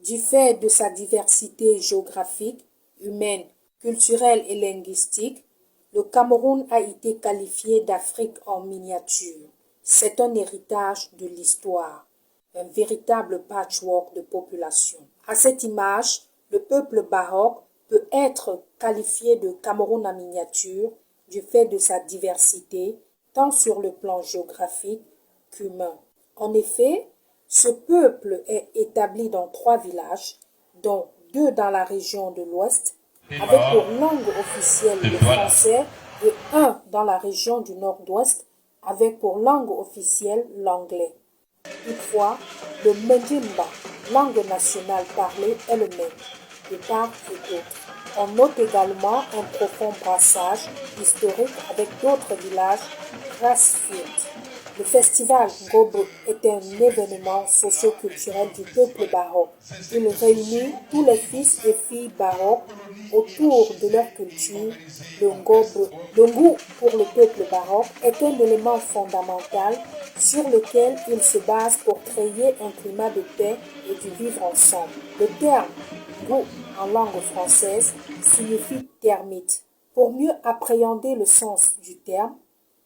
Du fait de sa diversité géographique, humaine, culturelle et linguistique, le Cameroun a été qualifié d'Afrique en miniature. C'est un héritage de l'histoire, un véritable patchwork de population. À cette image, le peuple baroque peut être qualifié de Cameroun en miniature du fait de sa diversité, tant sur le plan géographique qu'humain. En effet, ce peuple est établi dans 3 villages, dont 2 dans la région de l'Ouest, avec pour langue officielle le français, et 1 dans la région du Nord-Ouest, avec pour langue officielle l'anglais. Toutefois, le Mandjimba, langue nationale parlée, est le même, de part et d'autre. On note également un profond brassage historique avec d'autres villages Grassfield. Le festival Gobo est un événement socio-culturel du peuple baroque. Il réunit tous les fils et filles baroques autour de leur culture, le Ngobo. Le goût pour le peuple baroque est un élément fondamental sur lequel il se base pour créer un climat de paix et du vivre ensemble. Le terme goût en langue française signifie termite. Pour mieux appréhender le sens du terme,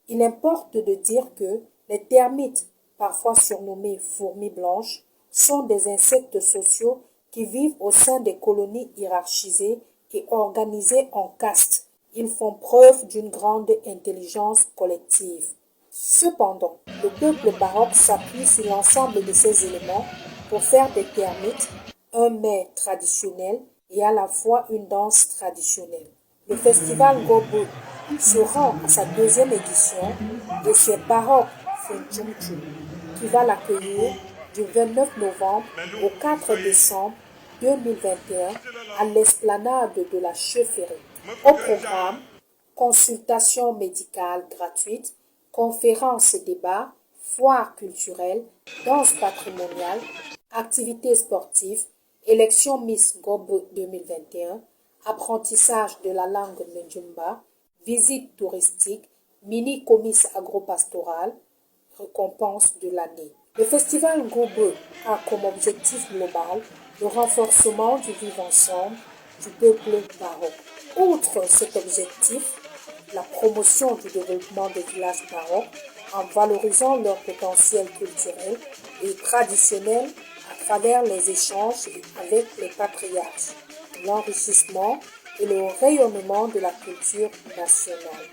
il importe de dire que les termites, parfois surnommés fourmis blanches, sont des insectes sociaux qui vivent au sein des colonies hiérarchisées et organisées en castes. Ils font preuve d'une grande intelligence collective. Cependant, le peuple baroque s'appuie sur l'ensemble de ces éléments pour faire des termites un mets traditionnel et à la fois une danse traditionnelle. Le festival Gobo se rend à sa 2e édition et c'est Baroque Funchumchu qui va l'accueillir du 29 novembre au 4 décembre 2021 à l'esplanade de la Chefferie. Au programme, consultations médicales gratuites, conférences et débats, foires culturelles, danse patrimoniale, activités sportives, élection Miss Gobo 2021, apprentissage de la langue Ndjumba, visite touristique, mini-comice agro-pastoral, récompense de l'année. Le festival Gobo a comme objectif global le renforcement du vivre ensemble du peuple baroque. Outre cet objectif, la promotion du développement des villages baroques en valorisant leur potentiel culturel et traditionnel à travers les échanges avec les patriarches, l'enrichissement et le rayonnement de la culture nationale.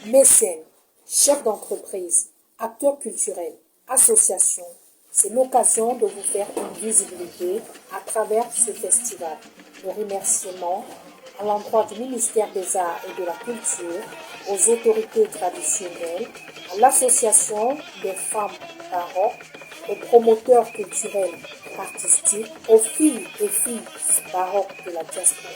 Mécènes, chefs d'entreprise, acteurs culturels, associations, c'est l'occasion de vous faire une visibilité à travers ce festival. Nos remerciements à l'endroit du ministère des Arts et de la Culture, aux autorités traditionnelles, à l'association des femmes baroques, aux promoteurs culturels et artistiques, aux filles et fils baroques de la diaspora.